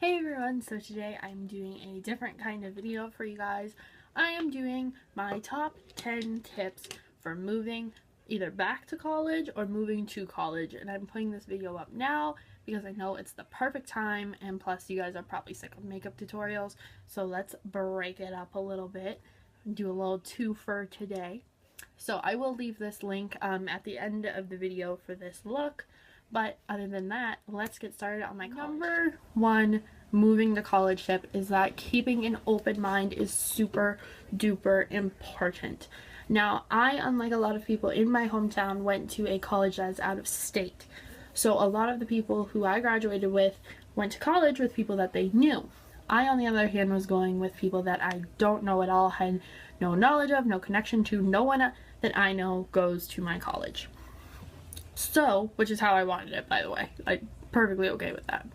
Hey everyone, so today I'm doing a different kind of video for you guys. I am doing my top 10 tips for moving either back to college or moving to college, and I'm putting this video up now because I know it's the perfect time, and plus you guys are probably sick of makeup tutorials, so let's break it up a little bit and do a little two for today. So I will leave this link at the end of the video for this look. But other than that, let's get started on my number one moving to college tip is that keeping an open mind is super duper important. Now, I, unlike a lot of people in my hometown, went to a college that's out of state. So a lot of the people who I graduated with went to college with people that they knew. I, on the other hand, was going with people that I don't know at all, had no knowledge of, no connection to. No one that I know goes to my college. So, which is how I wanted it, by the way. I'm perfectly okay with that.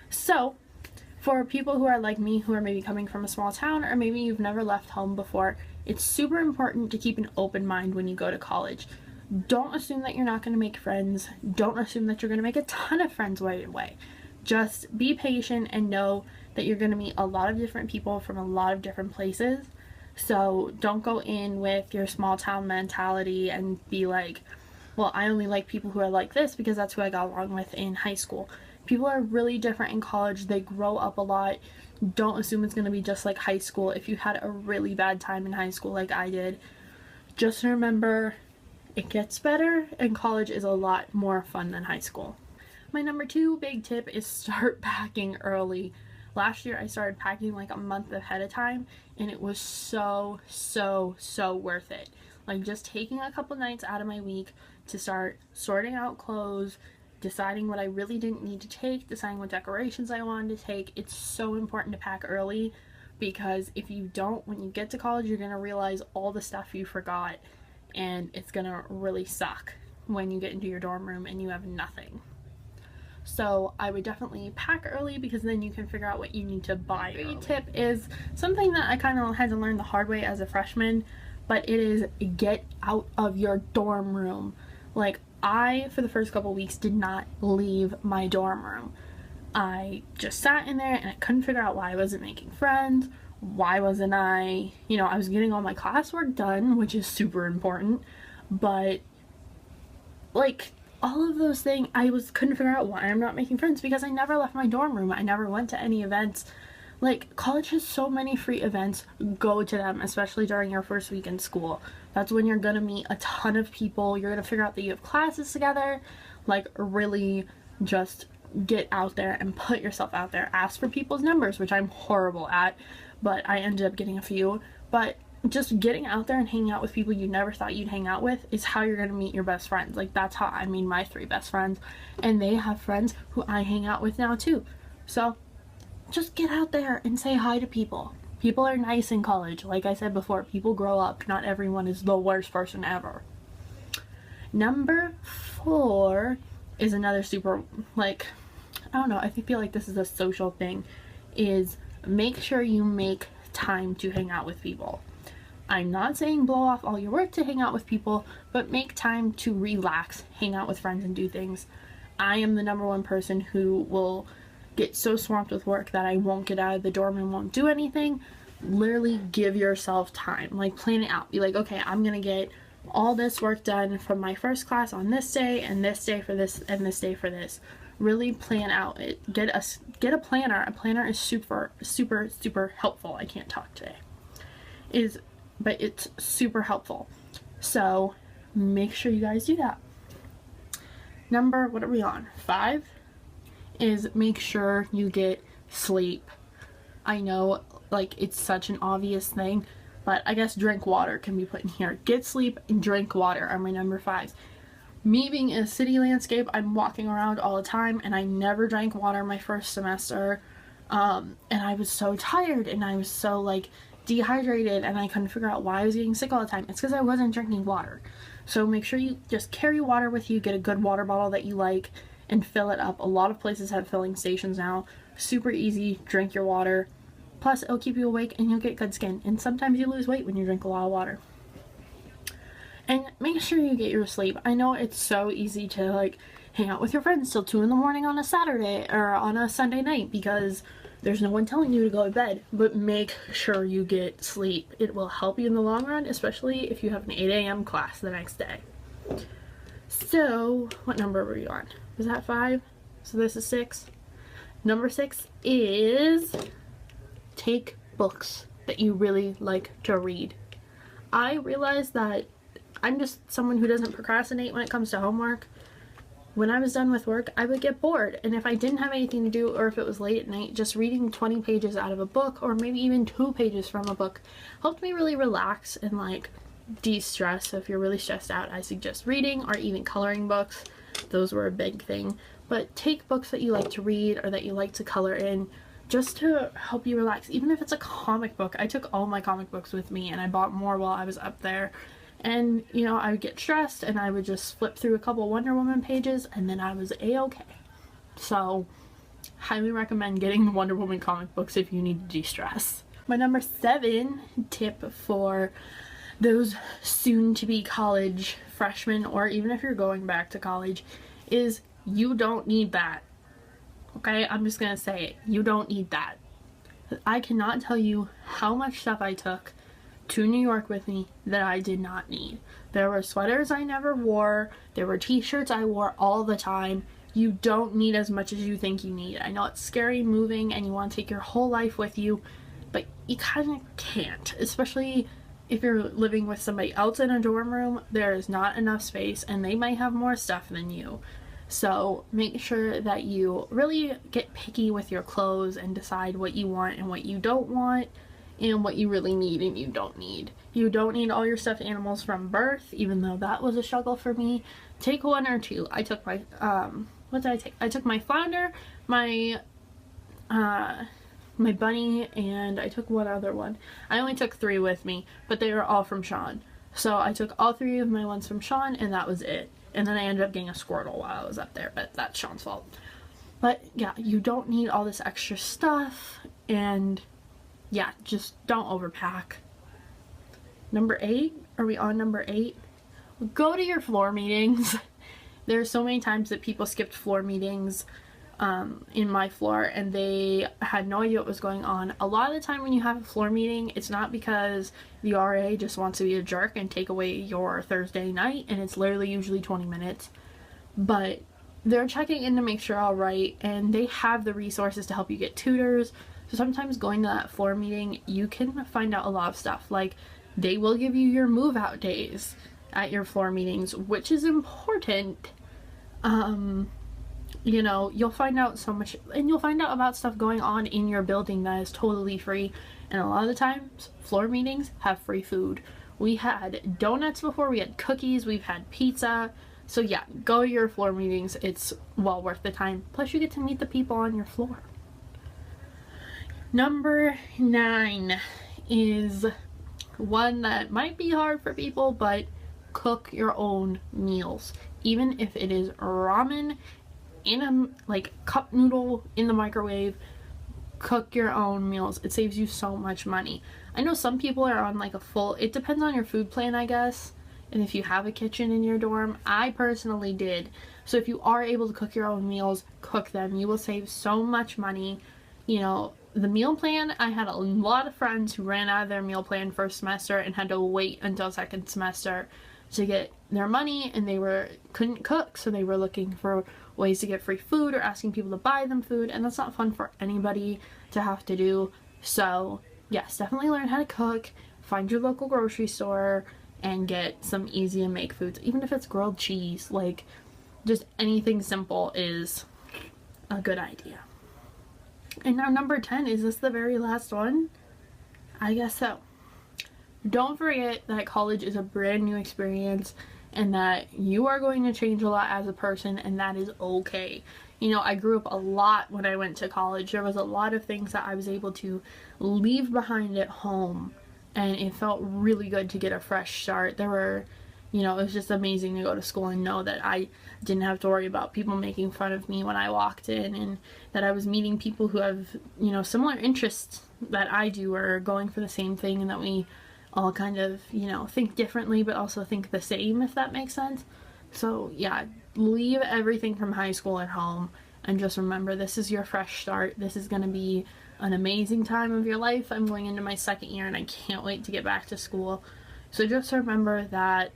So, for people who are like me, who are maybe coming from a small town, or maybe you've never left home before, it's super important to keep an open mind when you go to college. Don't assume that you're not going to make friends. Don't assume that you're going to make a ton of friends right away. Just be patient and know that you're going to meet a lot of different people from a lot of different places. So don't go in with your small town mentality and be like, well, I only like people who are like this because that's who I got along with in high school. People are really different in college. They grow up a lot. Don't assume it's going to be just like high school. If you had a really bad time in high school like I did, just remember it gets better and college is a lot more fun than high school. My number two big tip is start packing early. Last year I started packing like a month ahead of time and it was so worth it. Like just taking a couple nights out of my week to start sorting out clothes, deciding what I really didn't need to take, deciding what decorations I wanted to take. It's so important to pack early because if you don't, when you get to college, you're going to realize all the stuff you forgot and it's going to really suck when you get into your dorm room and you have nothing. So I would definitely pack early because then you can figure out what you need to buy early. Tip is something that I kind of had to learn the hard way as a freshman, but it is get out of your dorm room. Like, I, for the first couple weeks, did not leave my dorm room. I just sat in there and I couldn't figure out why I wasn't making friends. Why wasn't I, I was getting all my classwork done, which is super important, but like all of those things, couldn't figure out why I'm not making friends because I never left my dorm room. I never went to any events. Like, college has so many free events. Go to them, especially during your first week in school. That's when you're gonna meet a ton of people. You're gonna figure out that you have classes together. Like, really just get out there and put yourself out there. Ask for people's numbers, which I'm horrible at, but I ended up getting a few. But just getting out there and hanging out with people you never thought you'd hang out with is how you're gonna meet your best friends. Like, that's how I made my 3 best friends, and they have friends who I hang out with now too. So just get out there and say hi to people. People are nice in college. Like I said before, people grow up. Not everyone is the worst person ever. Number 4 is another super, like, I don't know, I feel like this is a social thing, is make sure you make time to hang out with people. I'm not saying blow off all your work to hang out with people, but make time to relax, hang out with friends, and do things. I am the number one person who will get so swamped with work that I won't get out of the dorm and won't do anything. Literally give yourself time. Like, plan it out. Be like, okay, I'm gonna get all this work done from my first class on this day, and this day for this, and this day for this. Really plan out it. Get a planner. A planner is super helpful. I can't talk today. But it's super helpful. So make sure you guys do that. What are we on? 5 is make sure you get sleep. I know, like, it's such an obvious thing, but I guess drink water can be put in here. Get sleep and drink water are my number 5s. Me being in a city landscape, I'm walking around all the time, and I never drank water my first semester, and I was so tired, and I was so, like, dehydrated, and I couldn't figure out why I was getting sick all the time. It's because I wasn't drinking water. So make sure you just carry water with you, get a good water bottle that you like, and fill it up. A lot of places have filling stations now. Super easy, drink your water. Plus, it'll keep you awake and you'll get good skin. And sometimes you lose weight when you drink a lot of water. And make sure you get your sleep. I know it's so easy to, like, hang out with your friends till 2 in the morning on a Saturday or on a Sunday night because there's no one telling you to go to bed, but make sure you get sleep. It will help you in the long run, especially if you have an 8 a.m. class the next day. So, what number were you on? Was that 5? So this is 6. Number 6 is take books that you really like to read. I realized that I'm just someone who doesn't procrastinate when it comes to homework. When I was done with work, I would get bored, and if I didn't have anything to do or if it was late at night, just reading 20 pages out of a book or maybe even 2 pages from a book helped me really relax and like de-stress. So if you're really stressed out, I suggest reading or even coloring books. Those were a big thing. But take books that you like to read or that you like to color in just to help you relax. Even if it's a comic book. I took all my comic books with me and I bought more while I was up there. And, you know, I would get stressed and I would just flip through a couple Wonder Woman pages and then I was a-okay. So, highly recommend getting the Wonder Woman comic books if you need to de-stress. My number 7 tip for those soon-to-be college freshmen, or even if you're going back to college, is you don't need that. Okay, I'm just gonna say it. You don't need that. I cannot tell you how much stuff I took to New York with me that I did not need. There were sweaters I never wore. There were t-shirts I wore all the time. You don't need as much as you think you need. I know it's scary moving and you want to take your whole life with you, but you kind of can't. Especially if you're living with somebody else in a dorm room, there is not enough space and they might have more stuff than you. So make sure that you really get picky with your clothes and decide what you want and what you don't want, and what you really need and you don't need. You don't need all your stuffed animals from birth, even though that was a struggle for me. Take 1 or 2. I took my, what did I take? I took my flounder, my bunny, and I took one other one. I only took 3 with me, but they were all from Sean. So I took all 3 of my ones from Sean, and that was it. And then I ended up getting a Squirtle while I was up there, but that's Sean's fault. But yeah, you don't need all this extra stuff, and yeah, just don't overpack. Number 8, are we on number 8? Go to your floor meetings. There are so many times that people skipped floor meetings in my floor and they had no idea what was going on. A lot of the time when you have a floor meeting, it's not because the RA just wants to be a jerk and take away your Thursday night, and it's literally usually 20 minutes, but they're checking in to make sure all right, and they have the resources to help you get tutors. So sometimes going to that floor meeting, you can find out a lot of stuff. Like, they will give you your move out days at your floor meetings, which is important. You know, you'll find out so much, and you'll find out about stuff going on in your building that is totally free. And a lot of the times, floor meetings have free food. We had donuts before, we had cookies, we've had pizza. So yeah, go to your floor meetings. It's well worth the time. Plus you get to meet the people on your floor. Number 9 is one that might be hard for people, but cook your own meals. Even if it is ramen in a like cup noodle in the microwave, cook your own meals. It saves you so much money. I know some people are on like a full, it depends on your food plan, I guess, and if you have a kitchen in your dorm. I personally did. So if you are able to cook your own meals, cook them. You will save so much money. You know, the meal plan, I had a lot of friends who ran out of their meal plan first semester and had to wait until second semester to get their money, and they couldn't cook, so they were looking for ways to get free food or asking people to buy them food, and that's not fun for anybody to have to do. So yes, definitely learn how to cook, find your local grocery store, and get some easy to make foods. Even if it's grilled cheese, like just anything simple is a good idea. And now number 10, is this the very last one? I guess so. Don't forget that college is a brand new experience and that you are going to change a lot as a person, and that is okay. You know, I grew up a lot when I went to college. There was a lot of things that I was able to leave behind at home, and it felt really good to get a fresh start. There were, you know, it was just amazing to go to school and know that I didn't have to worry about people making fun of me when I walked in, and that I was meeting people who have, you know, similar interests that I do, or going for the same thing, and that we all kind of, you know, think differently but also think the same, if that makes sense. So yeah, leave everything from high school at home and just remember, this is your fresh start. This is going to be an amazing time of your life. I'm going into my second year and I can't wait to get back to school. So just remember that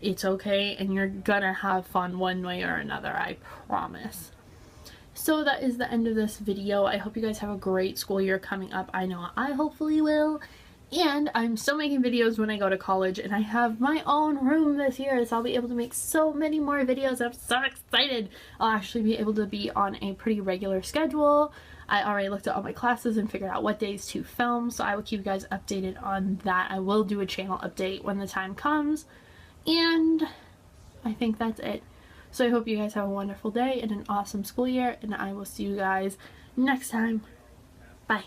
it's okay and you're gonna have fun one way or another, I promise. So that is the end of this video. I hope you guys have a great school year coming up. I know I hopefully will. And I'm still making videos when I go to college, and I have my own room this year, so I'll be able to make so many more videos. I'm so excited. I'll actually be able to be on a pretty regular schedule. I already looked at all my classes and figured out what days to film, so I will keep you guys updated on that. I will do a channel update when the time comes, and I think that's it. So I hope you guys have a wonderful day and an awesome school year, and I will see you guys next time. Bye.